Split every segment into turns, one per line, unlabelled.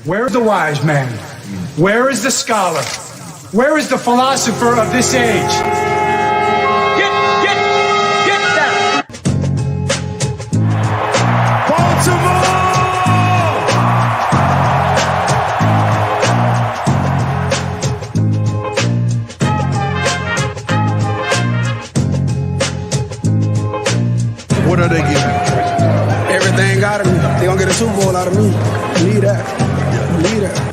Where is the wise man? Where is the scholar? Where is the philosopher of this age? Get down! Baltimore!
What are they giving?
Everything out of me. They gonna get a Super Bowl out of me. Believe that. Believe that.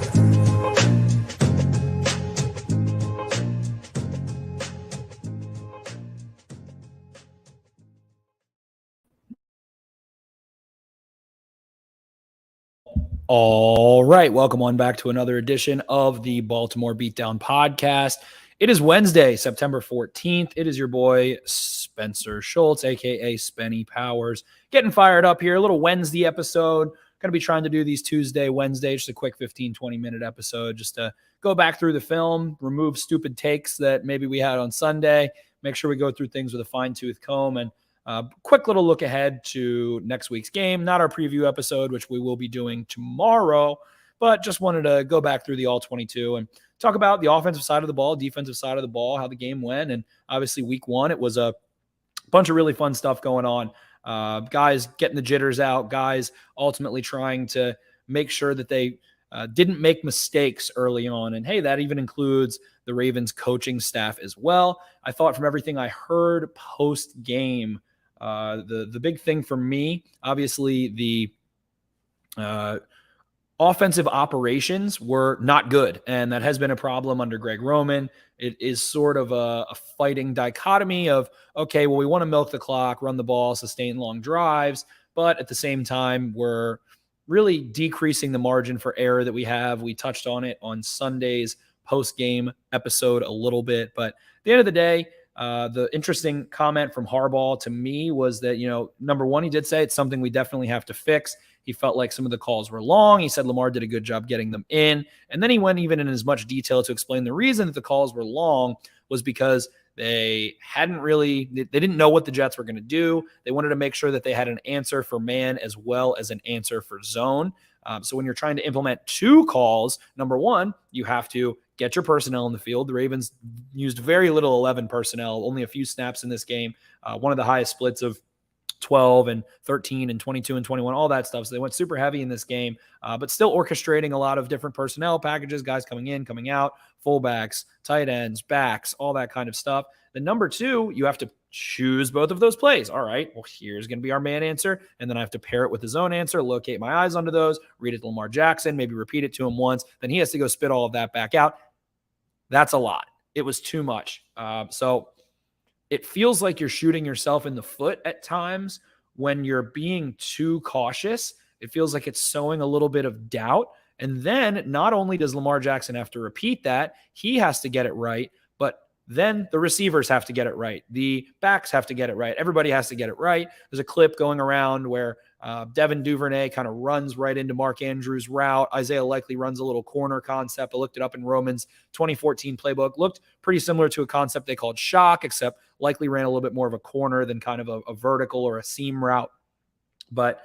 All right, welcome on back to another edition of the Baltimore Beatdown Podcast. It is Wednesday, September 14th. It is your boy, Spencer Schultz, a.k.a. Spenny Powers, getting fired up here. A little Wednesday episode. Going to be trying to do these Tuesday, Wednesday, just a quick 15, 20-minute episode just to go back through the film, remove stupid takes that maybe we had on Sunday, make sure we go through things with a fine-tooth comb, and quick little look ahead to next week's game. Not our preview episode, which we will be doing tomorrow, but just wanted to go back through the All-22 and talk about the offensive side of the ball, defensive side of the ball, how the game went. And obviously week one, it was a bunch of really fun stuff going on. Guys getting the jitters out, guys ultimately trying to make sure that they didn't make mistakes early on. And hey, that even includes the Ravens coaching staff as well. I thought from everything I heard post-game, the big thing for me, obviously the offensive operations were not good, and that has been a problem under Greg Roman. It is sort of a fighting dichotomy of, okay, well, we want to milk the clock, run the ball, sustain long drives, but at the same time, we're really decreasing the margin for error that we have. We touched on it on Sunday's post-game episode a little bit, but at the end of the day, the interesting comment from Harbaugh to me was that, number one, he did say it's something we definitely have to fix. He felt like some of the calls were long. He said Lamar did a good job getting them in. And then he went even in as much detail to explain the reason that the calls were long was because they didn't know what the Jets were going to do. They wanted to make sure that they had an answer for man as well as an answer for zone. So when you're trying to implement two calls, number one, you have to get your personnel in the field. The Ravens used very little 11 personnel, only a few snaps in this game. One of the highest splits of 12 and 13 and 22 and 21, all that stuff. So they went super heavy in this game, but still orchestrating a lot of different personnel packages, guys coming in, coming out, fullbacks, tight ends, backs, all that kind of stuff. Then number two, you have to choose both of those plays. All right, well, here's going to be our man answer. And then I have to pair it with the zone answer, locate my eyes onto those, read it to Lamar Jackson, maybe repeat it to him once. Then he has to go spit all of that back out. That's a lot. It was too much. So it feels like you're shooting yourself in the foot at times when you're being too cautious. It feels like it's sowing a little bit of doubt. And then not only does Lamar Jackson have to repeat that, he has to get it right, but then the receivers have to get it right. The backs have to get it right. Everybody has to get it right. There's a clip going around where Devin Duvernay kind of runs right into Mark Andrews' route. Isaiah Likely runs a little corner concept. I looked it up in Roman's 2014 playbook. Looked pretty similar to a concept they called shock, except Likely ran a little bit more of a corner than kind of a vertical or a seam route. But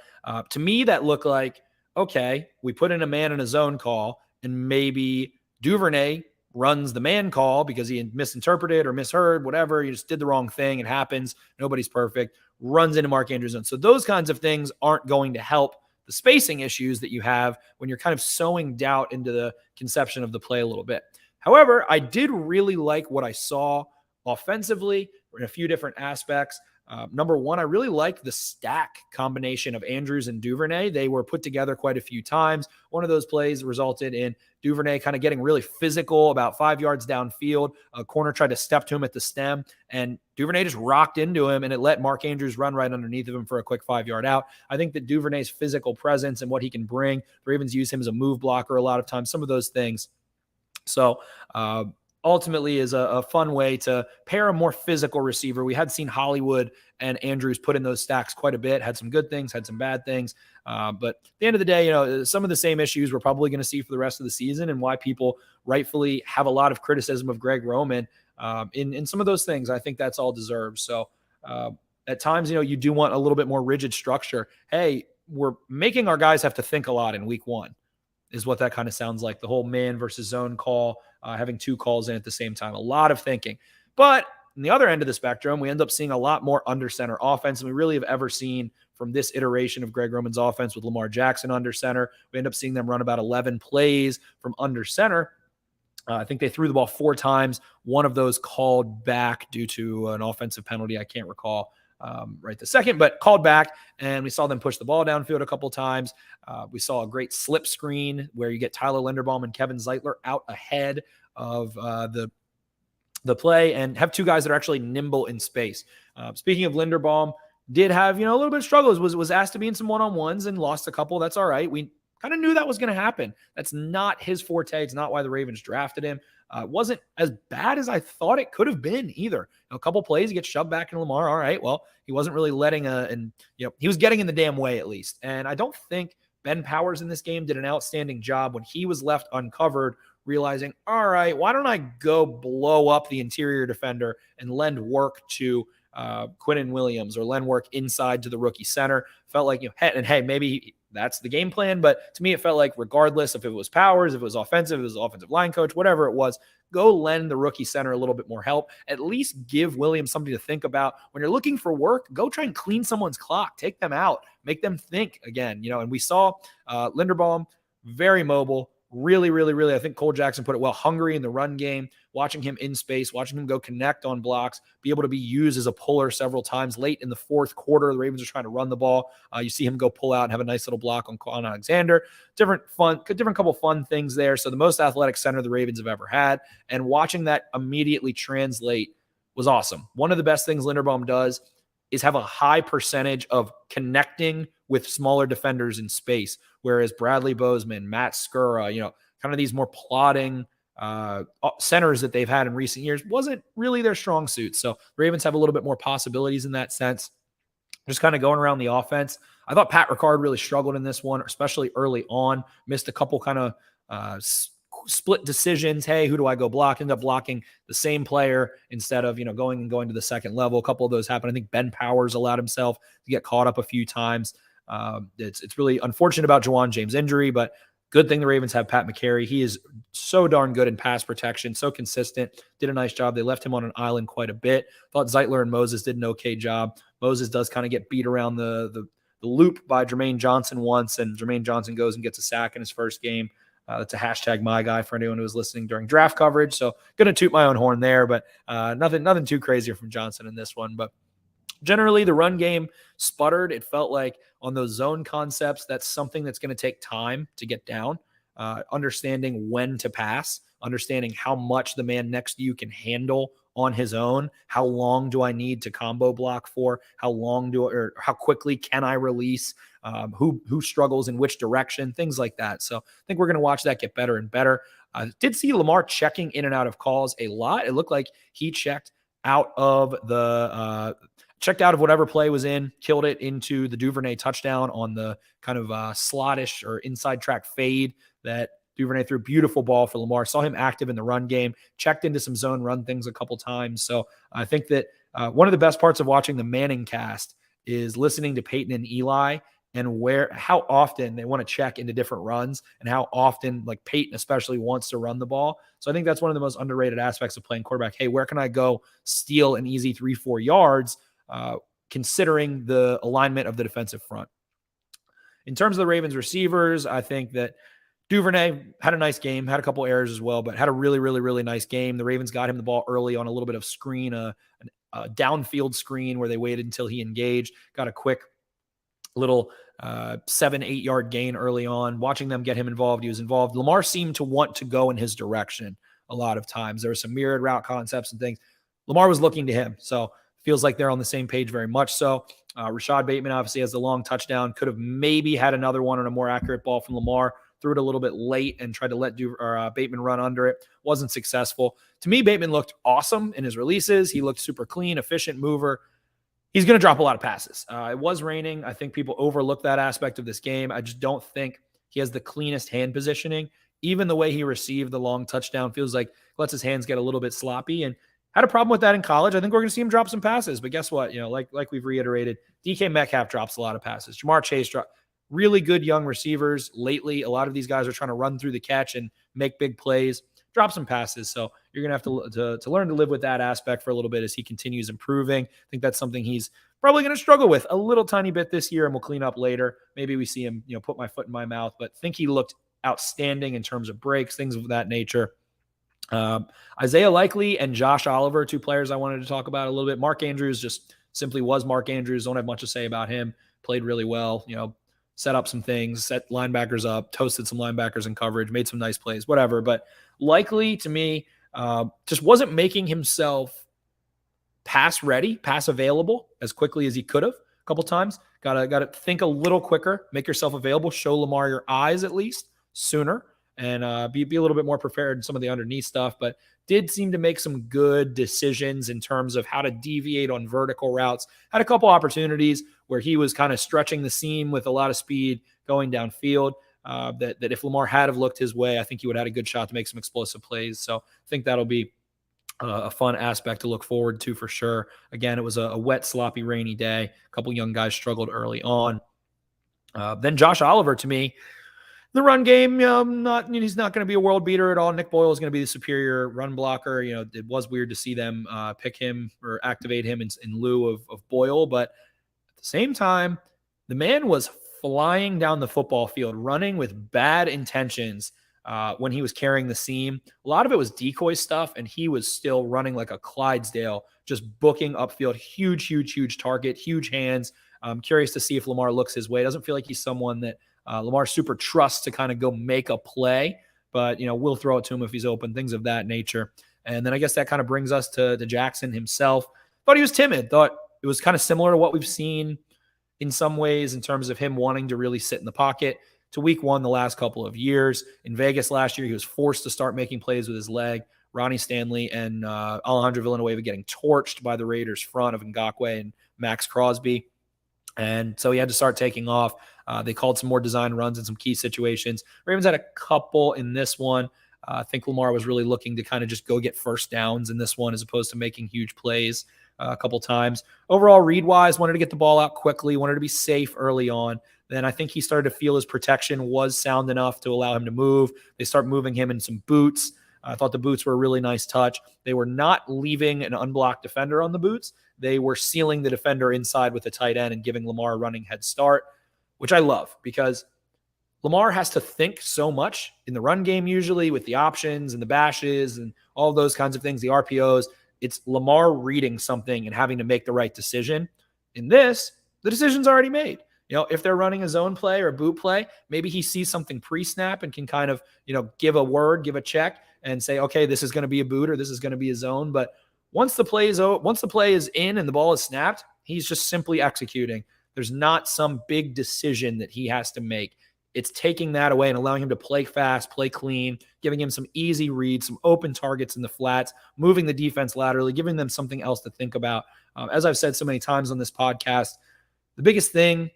to me, that looked like, okay, we put in a man and a zone call, and maybe Duvernay runs the man call because he misinterpreted or misheard, whatever. He just did the wrong thing. It happens. Nobody's perfect. Runs into Mark Andrews' zone. So those kinds of things aren't going to help the spacing issues that you have when you're kind of sowing doubt into the conception of the play a little bit. However, I did really like what I saw offensively in a few different aspects. Number one, I really liked the stack combination of Andrews and Duvernay. They were put together quite a few times. One of those plays resulted in Duvernay kind of getting really physical about 5 yards downfield. A corner tried to step to him at the stem, and Duvernay just rocked into him, and it let Mark Andrews run right underneath of him for a quick 5-yard out. I think that Duvernay's physical presence and what he can bring, the Ravens use him as a move blocker a lot of times, some of those things. So, ultimately is a fun way to pair a more physical receiver. We had seen Hollywood and Andrews put in those stacks quite a bit, had some good things, had some bad things. But at the end of the day, some of the same issues we're probably going to see for the rest of the season, and why people rightfully have a lot of criticism of Greg Roman in some of those things. I think that's all deserved. So at times, you do want a little bit more rigid structure. Hey, we're making our guys have to think a lot in week one. is what that kind of sounds like. The whole man versus zone call, having 2 calls in at the same time, a lot of thinking. But on the other end of the spectrum, we end up seeing a lot more under center offense than we really have ever seen from this iteration of Greg Roman's offense with Lamar Jackson under center. We end up seeing them run about 11 plays from under center. I think they threw the ball 4 times. One of those called back due to an offensive penalty. I can't recall right this second, but called back, and we saw them push the ball downfield a couple times. We saw a great slip screen where you get Tyler Linderbaum and Kevin Zeitler out ahead of the play and have 2 guys that are actually nimble in space. Speaking of Linderbaum, did have, a little bit of struggles, was asked to be in some one-on-ones and lost a couple. That's all right. We kind of knew that was going to happen. That's not his forte. It's not why the Ravens drafted him. It wasn't as bad as I thought it could have been either. A couple plays, he gets shoved back in Lamar. All right, well, he wasn't really letting he was getting in the damn way at least. And I don't think Ben Powers in this game did an outstanding job when he was left uncovered, realizing, all right, why don't I go blow up the interior defender and lend work to Quinnen Williams or lend work inside to the rookie center. Felt like, hey, maybe that's the game plan. But to me, it felt like regardless if it was Powers, if it was offensive, if it was offensive line coach, whatever it was, go lend the rookie center a little bit more help. At least give Williams something to think about. When you're looking for work, go try and clean someone's clock. Take them out. Make them think again. And we saw Linderbaum, very mobile, really, really, really, I think Cole Jackson put it well, hungry in the run game, watching him in space, watching him go connect on blocks, be able to be used as a puller several times late in the 4th quarter. The Ravens are trying to run the ball. You see him go pull out and have a nice little block on Quan Alexander. Different couple fun things there. So the most athletic center the Ravens have ever had, and watching that immediately translate was awesome. One of the best things Linderbaum does is have a high percentage of connecting with smaller defenders in space, whereas Bradley Bozeman, Matt Skura, kind of these more plodding centers that they've had in recent years wasn't really their strong suit. So the Ravens have a little bit more possibilities in that sense. Just kind of going around the offense. I thought Pat Ricard really struggled in this one, especially early on. Missed a couple kind of split decisions. Hey, who do I go block? End up blocking the same player instead of, going to the second level. A couple of those happened. I think Ben Powers allowed himself to get caught up a few times. It's really unfortunate about Juwan James' injury, but good thing the Ravens have Pat McCary. He is so darn good in pass protection, so consistent, did a nice job. They left him on an island quite a bit. Thought Zeitler and Moses did an okay job. Moses does kind of get beat around the loop by Jermaine Johnson once, and Jermaine Johnson goes and gets a sack in his first game. That's a hashtag my guy for anyone who was listening during draft coverage. So going to toot my own horn there, but nothing too crazy from Johnson in this one. But generally, the run game sputtered. It felt like on those zone concepts, that's something that's going to take time to get down. Understanding when to pass, understanding how much the man next to you can handle on his own. How long do I need to combo block for? How quickly can I release? Who struggles in which direction? Things like that. So I think we're going to watch that get better and better. Did see Lamar checking in and out of calls a lot. It looked like he checked out of whatever play was in, killed it into the Duvernay touchdown on the kind of slottish or inside track fade that Duvernay threw. Beautiful ball for Lamar. Saw him active in the run game, checked into some zone run things a couple times. So I think that one of the best parts of watching the Manning cast is listening to Peyton and Eli and how often they want to check into different runs and how often, like Peyton especially, wants to run the ball. So I think that's one of the most underrated aspects of playing quarterback. Hey, where can I go steal an easy 3-4 yards? Considering the alignment of the defensive front. In terms of the Ravens receivers, I think that Duvernay had a nice game, had a couple errors as well, but had a really, really, really nice game. The Ravens got him the ball early on a little bit of screen, a downfield screen where they waited until he engaged, got a quick little 7-8 yard gain early on. Watching them get him involved, he was involved. Lamar seemed to want to go in his direction a lot of times. There were some mirrored route concepts and things. Lamar was looking to him, so feels like they're on the same page very much so. Rashad Bateman obviously has the long touchdown. Could have maybe had another one on a more accurate ball from Lamar. Threw it a little bit late and tried to let Bateman run under it. Wasn't successful. To me, Bateman looked awesome in his releases. He looked super clean, efficient mover. He's going to drop a lot of passes. It was raining. I think people overlook that aspect of this game. I just don't think he has the cleanest hand positioning. Even the way he received the long touchdown feels like lets his hands get a little bit sloppy, and had a problem with that in college. I think we're going to see him drop some passes. But guess what? Like we've reiterated, DK Metcalf drops a lot of passes. Jamar Chase really good young receivers lately. A lot of these guys are trying to run through the catch and make big plays, drop some passes. So you're going to have to learn to live with that aspect for a little bit as he continues improving. I think that's something he's probably going to struggle with a little tiny bit this year, and we'll clean up later. Maybe we see him, put my foot in my mouth, but think he looked outstanding in terms of breaks, things of that nature. Isaiah Likely and Josh Oliver, two players I wanted to talk about a little bit. Mark Andrews just simply was Mark Andrews. Don't have much to say about him. Played really well, set up some things, set linebackers up, toasted some linebackers in coverage, made some nice plays, whatever. But Likely, to me, just wasn't making himself pass ready, pass available as quickly as he could have a couple times. Got to think a little quicker, make yourself available, show Lamar your eyes at least sooner, and be a little bit more prepared in some of the underneath stuff. But did seem to make some good decisions in terms of how to deviate on vertical routes. Had a couple opportunities where he was kind of stretching the seam with a lot of speed going downfield. That if Lamar had have looked his way, I think he would have had a good shot to make some explosive plays. So I think that'll be a fun aspect to look forward to for sure. Again, it was a wet, sloppy, rainy day. A couple young guys struggled early on. Then Josh Oliver, to me, the run game, he's not going to be a world beater at all. Nick Boyle is going to be the superior run blocker. It was weird to see them pick him or activate him in lieu of Boyle. But at the same time, the man was flying down the football field, running with bad intentions when he was carrying the seam. A lot of it was decoy stuff, and he was still running like a Clydesdale, just booking upfield. Huge, huge, huge target, huge hands. I'm curious to see if Lamar looks his way. Doesn't feel like he's someone that Lamar super trusts to kind of go make a play, but we'll throw it to him if he's open, things of that nature. And then I guess that kind of brings us to Jackson himself. Thought he was timid. Thought it was kind of similar to what we've seen in some ways in terms of him wanting to really sit in the pocket to week one the last couple of years. In Vegas last year, he was forced to start making plays with his leg. Ronnie Stanley and Alejandro Villanueva getting torched by the Raiders front of Ngakoue and Max Crosby. And so he had to start taking off. They called some more design runs in some key situations. Ravens had a couple in this one. I think Lamar was really looking to kind of just go get first downs in this one as opposed to making huge plays a couple times. Overall, read-wise, wanted to get the ball out quickly, wanted to be safe early on. Then I think he started to feel his protection was sound enough to allow him to move. They start moving him in some boots. I thought the boots were a really nice touch. They were not leaving an unblocked defender on the boots. They were sealing the defender inside with a tight end and giving Lamar a running head start, which I love because Lamar has to think so much in the run game usually with the options and the bashes and all those kinds of things, the RPOs. It's Lamar reading something and having to make the right decision. In this, the decision's already made. If they're running a zone play or a boot play, maybe he sees something pre-snap and can kind of, give a word, give a check and say, okay, this is going to be a boot or this is going to be a zone. But once the play is in and the ball is snapped, he's just simply executing. There's not some big decision that he has to make. It's taking that away and allowing him to play fast, play clean, giving him some easy reads, some open targets in the flats, moving the defense laterally, giving them something else to think about. As I've said so many times on this podcast, the biggest thing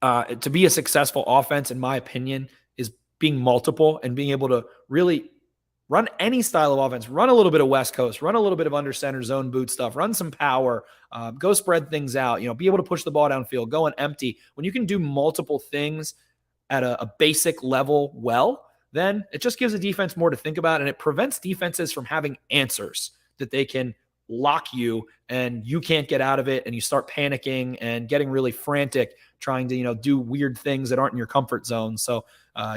to be a successful offense, in my opinion, is being multiple and being able to really run any style of offense, run a little bit of West Coast, run a little bit of under center zone boot stuff, run some power, go spread things out, be able to push the ball downfield, go on empty. When you can do multiple things at a basic level well, then it just gives the defense more to think about, and it prevents defenses from having answers that they can lock you and you can't get out of it, and you start panicking and getting really frantic trying to do weird things that aren't in your comfort zone. So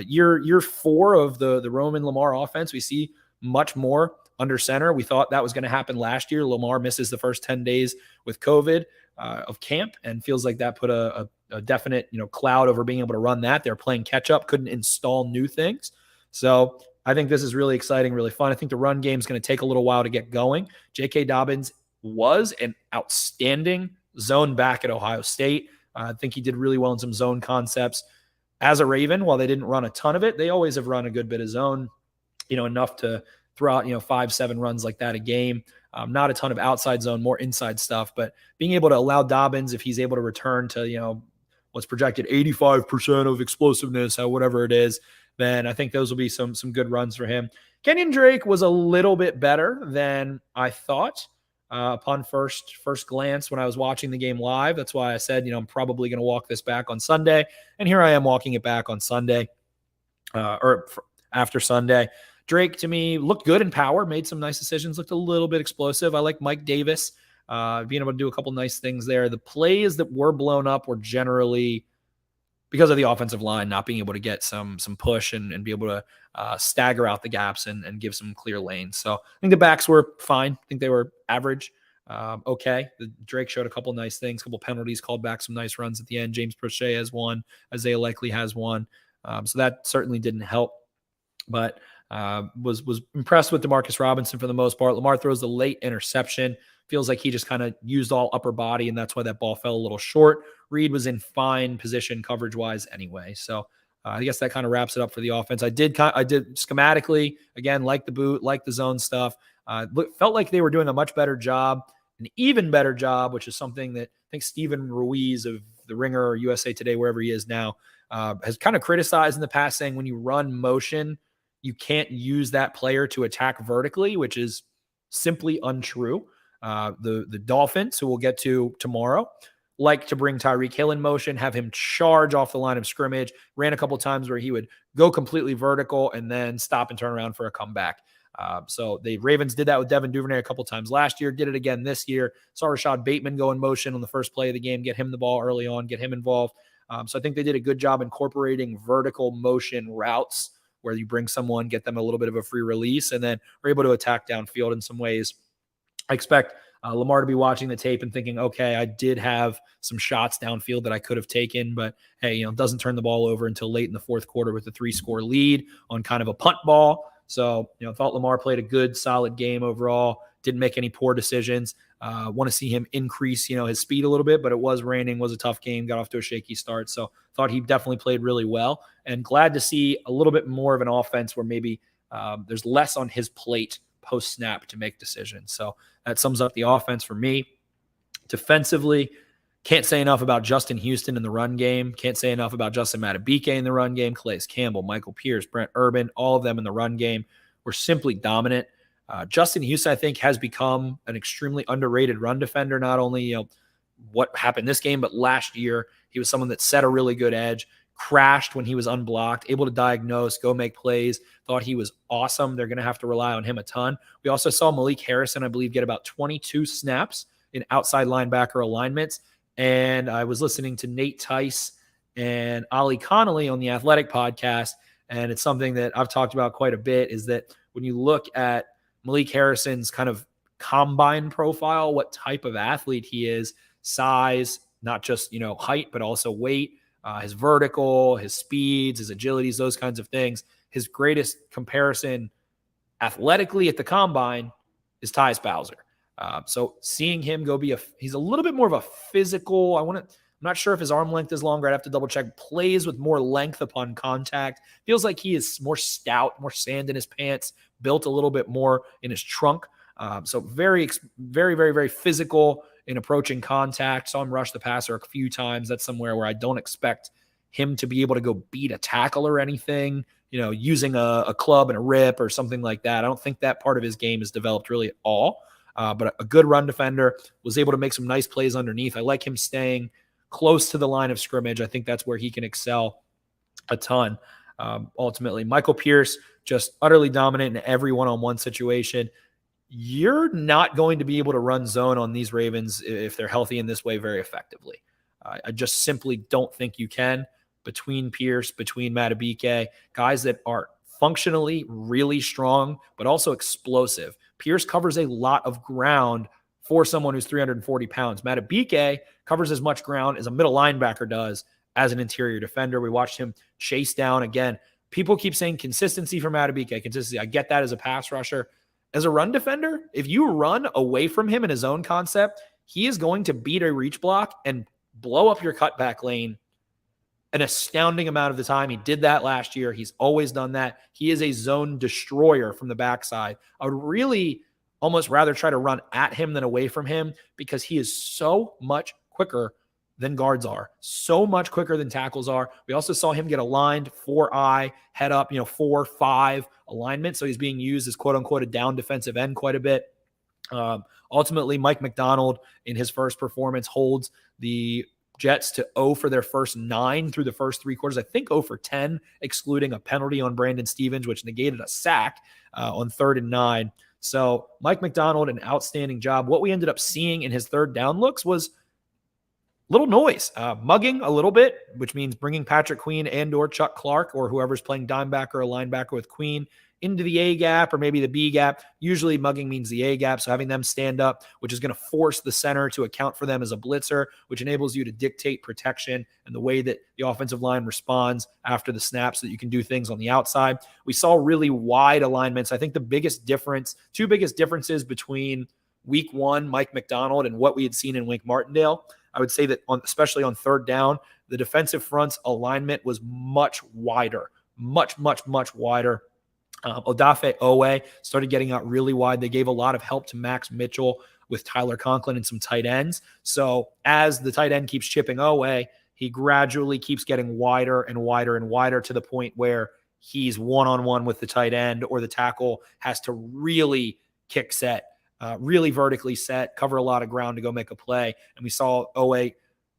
year 4 of the Roman Lamar offense, we see much more under center. We thought that was going to happen last year. Lamar misses the first 10 days with COVID of camp and feels like that put a definite cloud over being able to run that. They're playing catch up, couldn't install new things. So I think this is really exciting, really fun. I think the run game is going to take a little while to get going. J.K. Dobbins was an outstanding zone back at Ohio State. I think he did really well in some zone concepts. As a Raven, while they didn't run a ton of it, they always have run a good bit of zone, enough to throw out, 5-7 runs like that a game. Not a ton of outside zone, more inside stuff, but being able to allow Dobbins, if he's able to return to, what's projected 85% of explosiveness, whatever it is, then I think those will be some good runs for him. Kenyon Drake was a little bit better than I thought. upon first glance when I was watching the game live. That's why I said, I'm probably going to walk this back on Sunday. And here I am walking it back on Sunday after Sunday. Drake, to me, looked good in power, made some nice decisions, looked a little bit explosive. I like Mike Davis being able to do a couple nice things there. The plays that were blown up were generally because of the offensive line not being able to get some push and be able to stagger out the gaps and give some clear lanes. So I think the backs were fine. I think they were average. Okay. Drake showed a couple nice things, a couple penalties, called back some nice runs at the end. James Prochet has one. Isaiah Likely has one. So that certainly didn't help. But was impressed with DeMarcus Robinson for the most part. Lamar throws the late interception. Feels like he just kind of used all upper body, and that's why that ball fell a little short. Reed was in fine position coverage-wise anyway. So I guess that kind of wraps it up for the offense. I did schematically, again, like the boot, like the zone stuff. Felt like they were doing a much better job, an even better job, which is something that I think Steven Ruiz of The Ringer or USA Today, wherever he is now, has kind of criticized in the past, saying when you run motion, you can't use that player to attack vertically, which is simply untrue. The Dolphins, who we'll get to tomorrow, like to bring Tyreek Hill in motion, have him charge off the line of scrimmage. Ran a couple times where he would go completely vertical and then stop and turn around for a comeback. So the Ravens did that with Devin Duvernay a couple times last year, did it again this year. Saw Rashad Bateman go in motion on the first play of the game, get him the ball early on, get him involved. So I think they did a good job incorporating vertical motion routes where you bring someone, get them a little bit of a free release, and then are able to attack downfield in some ways. I expect Lamar to be watching the tape and thinking, okay, I did have some shots downfield that I could have taken, but hey, doesn't turn the ball over until late in the fourth quarter with a 3-score lead on kind of a punt ball. So, thought Lamar played a good, solid game overall. Didn't make any poor decisions. Want to see him increase, his speed a little bit, but it was raining, was a tough game, got off to a shaky start. So thought he definitely played really well, and glad to see a little bit more of an offense where maybe there's less on his plate post-snap to make decisions. So that sums up the offense for me. Defensively, can't say enough about Justin Houston in the run game. Can't say enough about Justin Madubuike in the run game. Calais Campbell, Michael Pierce, Brent Urban, all of them in the run game were simply dominant. Justin Houston, I think, has become an extremely underrated run defender. Not only what happened this game, but last year he was someone that set a really good edge, crashed when he was unblocked, able to diagnose, go make plays. Thought he was awesome. They're going to have to rely on him a ton. We also saw Malik Harrison, I believe, get about 22 snaps in outside linebacker alignments. And I was listening to Nate Tice and Ollie Connolly on the Athletic podcast, and it's something that I've talked about quite a bit, is that when you look at Malik Harrison's kind of combine profile, what type of athlete he is, size, not just, height, but also weight, his vertical, his speeds, his agilities, those kinds of things. His greatest comparison athletically at the combine is Tyus Bowser. So seeing him go he's a little bit more of a physical, I'm not sure if his arm length is longer. I'd have to double check. Plays with more length upon contact. Feels like he is more stout, more sand in his pants, built a little bit more in his trunk. So very, very, very, very physical in approaching contact. Saw him rush the passer a few times. That's somewhere where I don't expect him to be able to go beat a tackle or anything, using a club and a rip or something like that. I don't think that part of his game is developed really at all. But a good run defender, was able to make some nice plays underneath. I like him staying close to the line of scrimmage. I think that's where he can excel a ton. Ultimately, Michael Pierce, just utterly dominant in every one-on-one situation. You're not going to be able to run zone on these Ravens if they're healthy in this way very effectively. I just simply don't think you can. Between Pierce, between Madubuike, guys that are functionally really strong, but also explosive. Pierce covers a lot of ground for someone who's 340 pounds. Madubuike covers as much ground as a middle linebacker does as an interior defender. We watched him chase down. Again, people keep saying consistency for Madubuike, consistency. I get that as a pass rusher. As a run defender, if you run away from him in his own concept, he is going to beat a reach block and blow up your cutback lane an astounding amount of the time. He did that last year. He's always done that. He is a zone destroyer from the backside. I would really almost rather try to run at him than away from him, because he is so much quicker than guards are, so much quicker than tackles are. We also saw him get aligned 4-eye, head up, 4-5 alignment. So he's being used as quote unquote a down defensive end quite a bit. Ultimately, Mike McDonald in his first performance holds the Jets to 0 for their first 9 through the first 3 quarters. I think 0 for 10, excluding a penalty on Brandon Stevens, which negated a sack on 3rd and 9. So Mike McDonald, an outstanding job. What we ended up seeing in his third down looks was little noise, mugging a little bit, which means bringing Patrick Queen and or Chuck Clark or whoever's playing dimebacker or linebacker with Queen into the A gap or maybe the B gap. Usually mugging means the A gap, so having them stand up, which is going to force the center to account for them as a blitzer, which enables you to dictate protection and the way that the offensive line responds after the snap so that you can do things on the outside. We saw really wide alignments. I think the biggest difference, 2 biggest differences between week 1, Mike McDonald, and what we had seen in Wink Martindale, I would say that especially on 3rd down, the defensive front's alignment was much wider, much wider. Odafe Owe started getting out really wide. They gave a lot of help to Max Mitchell with Tyler Conklin and some tight ends. So as the tight end keeps chipping Owe, he gradually keeps getting wider and wider and wider to the point where he's one-on-one with the tight end, or the tackle has to really kick set, really vertically set, cover a lot of ground to go make a play. And we saw Owe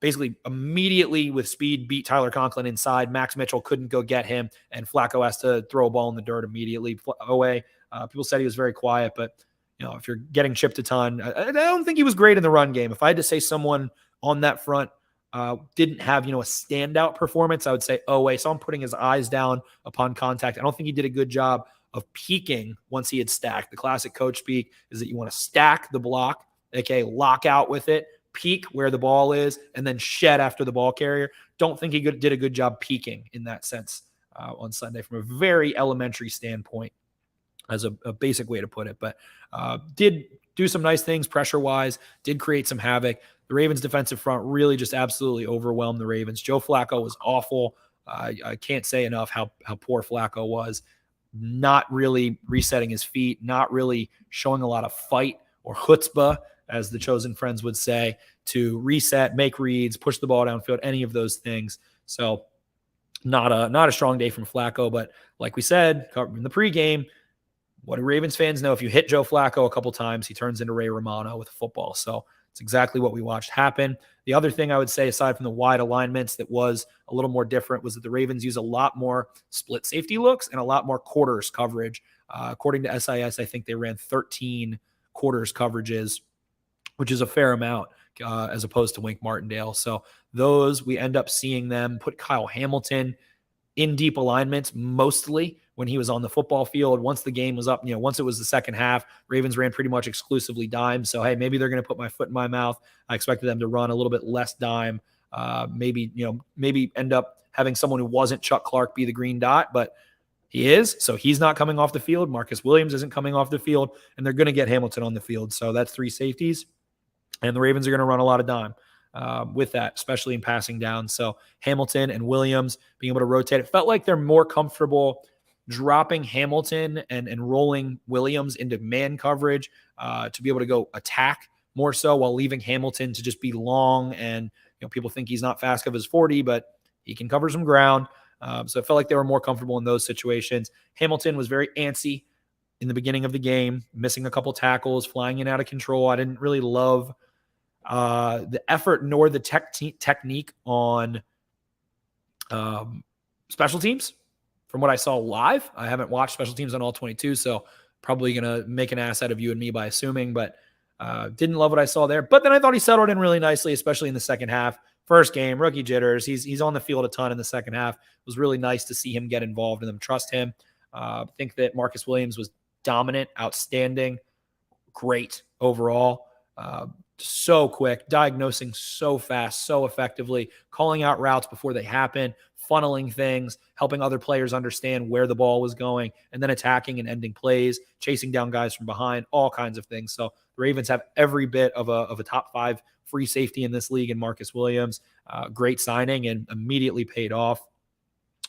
basically immediately with speed beat Tyler Conklin inside. Max Mitchell couldn't go get him, and Flacco has to throw a ball in the dirt immediately. Owe, people said he was very quiet, but if you're getting chipped a ton, I don't think he was great in the run game. If I had to say someone on that front didn't have, a standout performance, I would say Owe. Saw him putting his eyes down upon contact. I don't think he did a good job of peaking once he had stacked. The classic coach speak is that you want to stack the block, aka lock out with it, peak where the ball is, and then shed after the ball carrier. Don't think he did a good job peaking in that sense on Sunday from a very elementary standpoint, as a basic way to put it. But did do some nice things pressure-wise, did create some havoc. The Ravens' defensive front really just absolutely overwhelmed the Ravens. Joe Flacco was awful. I can't say enough how poor Flacco was. Not really resetting his feet, not really showing a lot of fight or chutzpah, as the chosen friends would say, to reset, make reads, push the ball downfield, any of those things. So not a strong day from Flacco. But like we said in the pregame, what do Ravens fans know? If you hit Joe Flacco a couple times, he turns into Ray Romano with football. So it's exactly what we watched happen. The other thing I would say, aside from the wide alignments, that was a little more different was that the Ravens use a lot more split safety looks and a lot more quarters coverage. According to SIS, I think they ran 13 quarters coverages, which is a fair amount as opposed to Wink Martindale. So those, we end up seeing them put Kyle Hamilton in deep alignments mostly when he was on the football field. Once the game was up, once it was the second half, Ravens ran pretty much exclusively dime. So, hey, maybe they're going to put my foot in my mouth. I expected them to run a little bit less dime. Maybe end up having someone who wasn't Chuck Clark be the green dot, but he is. So he's not coming off the field. Marcus Williams isn't coming off the field, and they're going to get Hamilton on the field. So that's 3 safeties, and the Ravens are going to run a lot of dime with that, especially in passing down. So Hamilton and Williams being able to rotate. It felt like they're more comfortable dropping Hamilton and rolling Williams into man coverage to be able to go attack more so, while leaving Hamilton to just be long. And people think he's not fast of his 40, but he can cover some ground. So it felt like they were more comfortable in those situations. Hamilton was very antsy in the beginning of the game, missing a couple tackles, flying in out of control. I didn't really love the effort nor the technique on special teams. From what I saw live, I haven't watched special teams on all 22, so probably going to make an ass out of you and me by assuming, but didn't love what I saw there. But then I thought he settled in really nicely, especially in the second half. First game, rookie jitters. He's on the field a ton in the second half. It was really nice to see him get involved and them trust him. I think that Marcus Williams was dominant, outstanding, great overall. So quick, diagnosing so fast, so effectively, calling out routes before they happen, funneling things, helping other players understand where the ball was going, and then attacking and ending plays, chasing down guys from behind, all kinds of things. So the Ravens have every bit of a top 5 free safety in this league in Marcus Williams. Great signing and immediately paid off.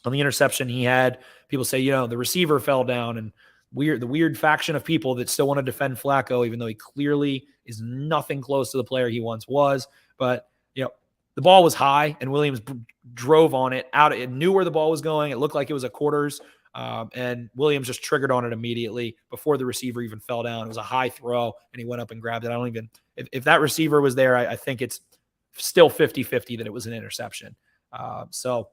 On the interception he had, people say, the receiver fell down, and the weird faction of people that still want to defend Flacco, even though he clearly is nothing close to the player he once was. But, the ball was high and Williams drove on it out. It knew where the ball was going. It looked like it was a quarters. And Williams just triggered on it immediately before the receiver even fell down. It was a high throw and he went up and grabbed it. I don't even, if that receiver was there, I think it's still 50-50 that it was an interception. So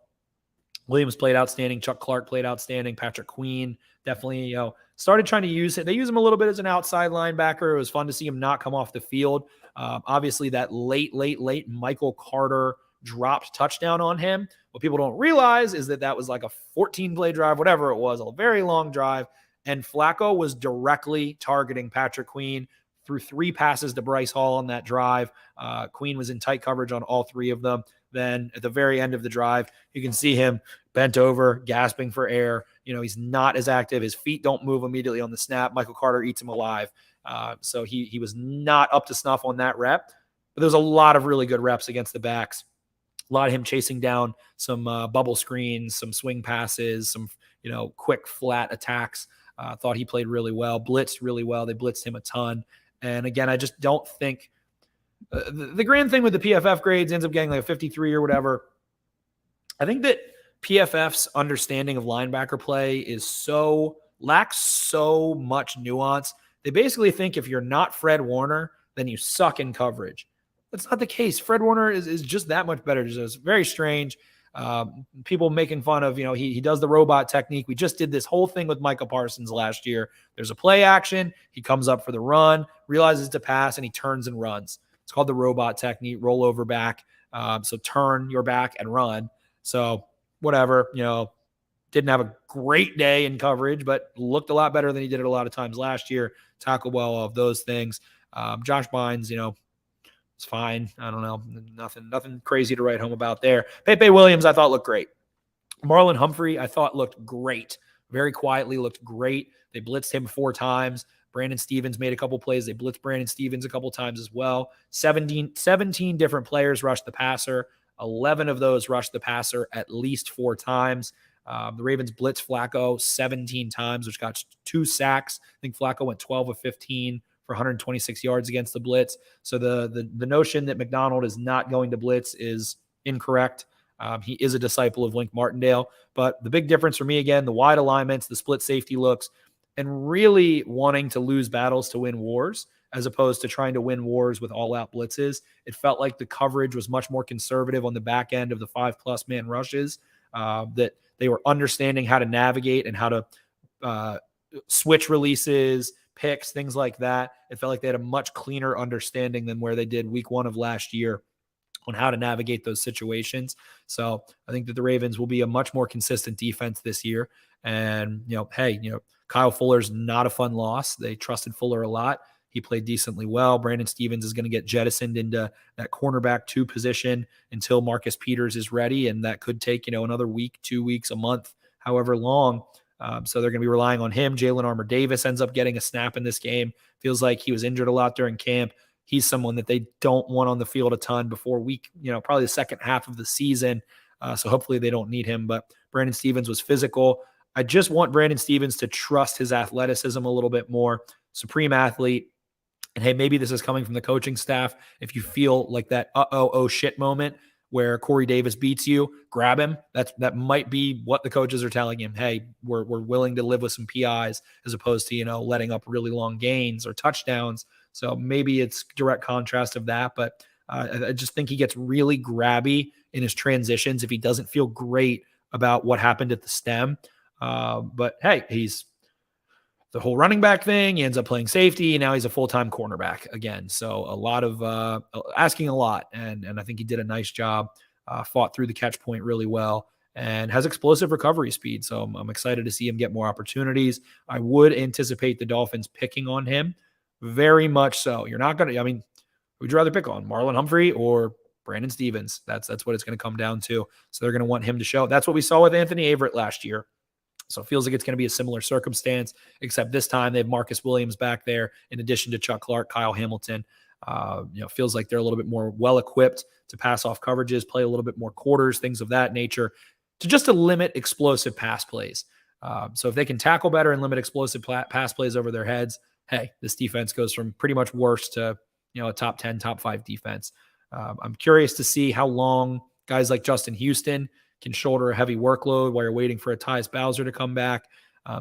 Williams played outstanding. Chuck Clark played outstanding. Patrick Queen definitely, started trying to use it. They use him a little bit as an outside linebacker. It was fun to see him not come off the field. Obviously, that late Michael Carter dropped touchdown on him. What people don't realize is that was like a 14-play drive, whatever it was, a very long drive. And Flacco was directly targeting Patrick Queen, threw 3 passes to Bryce Hall on that drive. Queen was in tight coverage on all 3 of them. Then at the very end of the drive, you can see him bent over, gasping for air. He's not as active. His feet don't move immediately on the snap. Michael Carter eats him alive. So he was not up to snuff on that rep. But there's a lot of really good reps against the backs. A lot of him chasing down some bubble screens, some swing passes, some quick flat attacks. Thought he played really well, blitzed really well. They blitzed him a ton. And again, I just don't think the grand thing with the PFF grades ends up getting like a 53 or whatever. I think that PFF's understanding of linebacker play lacks so much nuance. They basically think if you're not Fred Warner, then you suck in coverage. That's not the case. Fred Warner is just that much better. It's very strange. People making fun of, he does the robot technique. We just did this whole thing with Micah Parsons last year. There's a play action. He comes up for the run, realizes to pass, and he turns and runs. It's called the robot technique, roll over back. So turn your back and run. So whatever, didn't have a great day in coverage, but looked a lot better than he did it a lot of times last year. Tackled well of those things. Josh Bynes, it's fine. I don't know. Nothing crazy to write home about there. Pepe Williams, I thought looked great. Marlon Humphrey, I thought looked great. Very quietly looked great. They blitzed him 4 times. Brandon Stevens made a couple plays. They blitzed Brandon Stevens a couple times as well. 17 different players rushed the passer. 11 of those rushed the passer at least 4 times. The Ravens blitzed Flacco 17 times, which got 2 sacks. I think Flacco went 12 of 15 for 126 yards against the blitz. So the notion that McDonald is not going to blitz is incorrect. He is a disciple of Link Martindale. But the big difference for me, again, the wide alignments, the split safety looks, and really wanting to lose battles to win wars as opposed to trying to win wars with all-out blitzes. It felt like the coverage was much more conservative on the back end of the 5+ man rushes, that they were understanding how to navigate and how to switch releases, picks, things like that. It felt like they had a much cleaner understanding than where they did week 1 of last year on how to navigate those situations. So I think that the Ravens will be a much more consistent defense this year. And, Kyle Fuller's not a fun loss. They trusted Fuller a lot. He played decently well. Brandon Stevens is going to get jettisoned into that cornerback 2 position until Marcus Peters is ready. And that could take, another week, 2 weeks, a month, however long. So they're going to be relying on him. Jalen Armour-Davis ends up getting a snap in this game. Feels like he was injured a lot during camp. He's someone that they don't want on the field a ton before week, probably the second half of the season. So hopefully they don't need him. But Brandon Stevens was physical. I just want Brandon Stevens to trust his athleticism a little bit more. Supreme athlete. And hey, maybe this is coming from the coaching staff. If you feel like that oh shit moment where Corey Davis beats you, grab him. That might be what the coaches are telling him. Hey, we're willing to live with some PIs as opposed to, letting up really long gains or touchdowns. So maybe it's direct contrast of that. But I just think he gets really grabby in his transitions if he doesn't feel great about what happened at the stem. But hey, he's the whole running back thing. He ends up playing safety, and now he's a full-time cornerback again. So a lot of asking a lot, and I think he did a nice job. Fought through the catch point really well and has explosive recovery speed. So I'm excited to see him get more opportunities. I would anticipate the Dolphins picking on him very much so. You're not going to, would you rather pick on Marlon Humphrey or Brandon Stevens? That's what it's going to come down to. So they're going to want him to show. That's what we saw with Anthony Averett last year. So it feels like it's going to be a similar circumstance, except this time they have Marcus Williams back there in addition to Chuck Clark, Kyle Hamilton. Feels like they're a little bit more well-equipped to pass off coverages, play a little bit more quarters, things of that nature, to limit explosive pass plays. So if they can tackle better and limit explosive pass plays over their heads, hey, this defense goes from pretty much worse to, a top 10, top 5 defense. I'm curious to see how long guys like Justin Houston can shoulder a heavy workload while you're waiting for a Tyus Bowser to come back.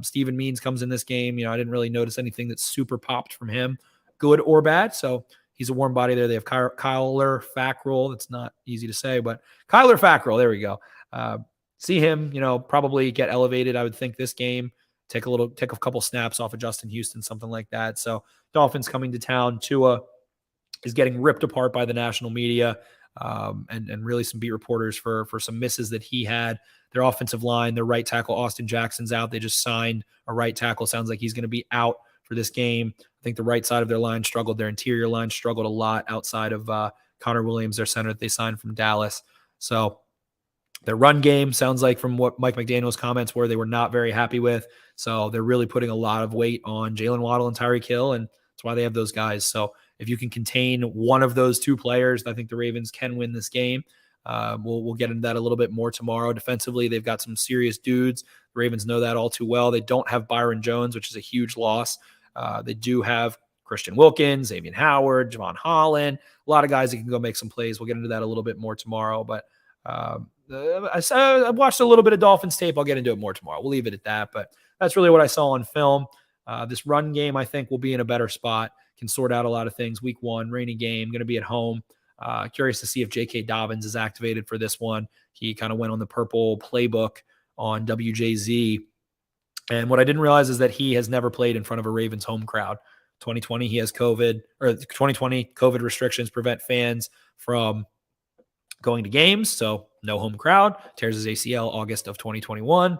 Steven Means comes in this game. I didn't really notice anything that super popped from him, good or bad. So he's a warm body there. They have Kyler Fackrell. That's not easy to say, but Kyler Fackrell. There we go. See him, probably get elevated. I would think this game, take a couple snaps off of Justin Houston, something like that. So Dolphins coming to town. Tua is getting ripped apart by the national media, and really some beat reporters for some misses that he had. Their offensive line, their right tackle Austin Jackson's out. They just signed a right tackle. Sounds like he's going to be out for this game. I think the right side of their line struggled. Their interior line struggled a lot outside of Connor Williams, their center that they signed from Dallas. So their run game sounds like, from what Mike McDaniel's comments were, they were not very happy with. So they're really putting a lot of weight on Jalen Waddle and Tyreek Hill, and that's why they have those guys. So if you can contain one of those two players, I think the Ravens can win this game. We'll get into that a little bit more tomorrow. Defensively, they've got some serious dudes. The Ravens know that all too well. They don't have Byron Jones, which is a huge loss. They do have Christian Wilkins, Xavier Howard, Javon Holland, a lot of guys that can go make some plays. We'll get into that a little bit more tomorrow. But I watched a little bit of Dolphins tape. I'll get into it more tomorrow. We'll leave it at that. But that's really what I saw on film. This run game, I think, will be in a better spot. Can sort out a lot of things. Week 1, rainy game, going to be at home. Curious to see if J.K. Dobbins is activated for this one. He kind of went on the purple playbook on WJZ. And what I didn't realize is that he has never played in front of a Ravens home crowd. 2020, he has COVID, or 2020 COVID restrictions prevent fans from going to games. So no home crowd. Tears his ACL August of 2021.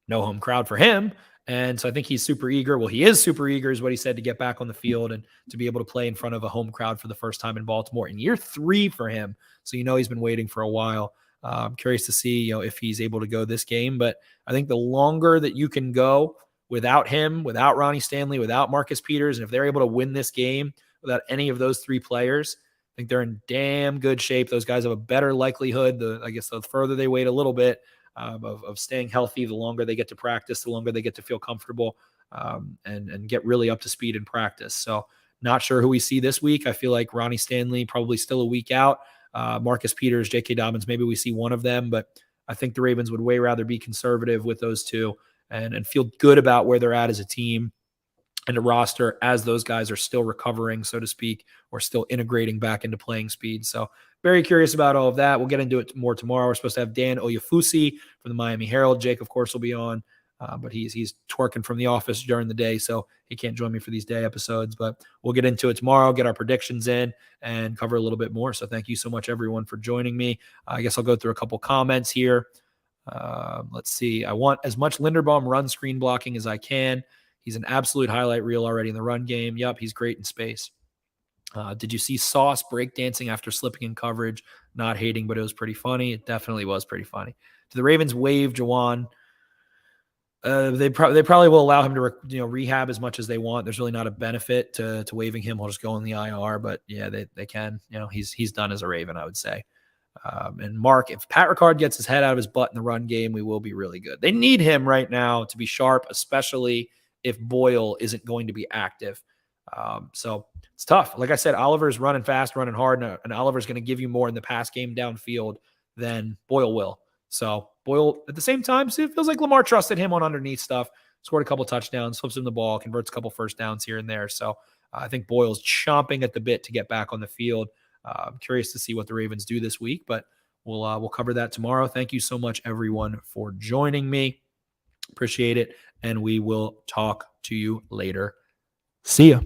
No home crowd for him. And so I think he's super eager. Well, he is super eager is what he said, to get back on the field and to be able to play in front of a home crowd for the first time in Baltimore in year 3 for him. So, he's been waiting for a while. I'm curious to see, if he's able to go this game. But I think the longer that you can go without him, without Ronnie Stanley, without Marcus Peters, and if they're able to win this game without any of those 3 players, I think they're in damn good shape. Those guys have a better likelihood, the further they wait a little bit, of staying healthy, the longer they get to practice, the longer they get to feel comfortable, and get really up to speed in practice. So not sure who we see this week. I feel like Ronnie Stanley probably still a week out. Marcus Peters, J.K. Dobbins, maybe we see one of them, but I think the Ravens would way rather be conservative with those two and feel good about where they're at as a team and a roster as those guys are still recovering, so to speak, or still integrating back into playing speed. So very curious about all of that. We'll get into it more tomorrow. We're supposed to have Dan Oyefusi from the Miami Herald. Jake, of course, will be on, but he's twerking from the office during the day, so he can't join me for these day episodes. But we'll get into it tomorrow, get our predictions in, and cover a little bit more. So thank you so much, everyone, for joining me. I guess I'll go through a couple comments here. Let's see. I want as much Linderbaum run screen blocking as I can. He's an absolute highlight reel already in the run game. Yep, he's great in space. Did you see Sauce breakdancing after slipping in coverage? Not hating, but it was pretty funny. It definitely was pretty funny. Do the Ravens waive Jawan? They probably will allow him to rehab as much as they want. There's really not a benefit to waiving him. He'll just go in the IR, but yeah, they can. He's done as a Raven, I would say. And Mark, if Pat Ricard gets his head out of his butt in the run game, we will be really good. They need him right now to be sharp, especially if Boyle isn't going to be active. So it's tough. Like I said, Oliver's running fast, running hard, and Oliver's going to give you more in the pass game downfield than Boyle will. So Boyle, at the same time, it feels like Lamar trusted him on underneath stuff, scored a couple touchdowns, flips him the ball, converts a couple first downs here and there. So I think Boyle's chomping at the bit to get back on the field. I'm curious to see what the Ravens do this week, but we'll cover that tomorrow. Thank you so much, everyone, for joining me. Appreciate it, and we will talk to you later. See ya.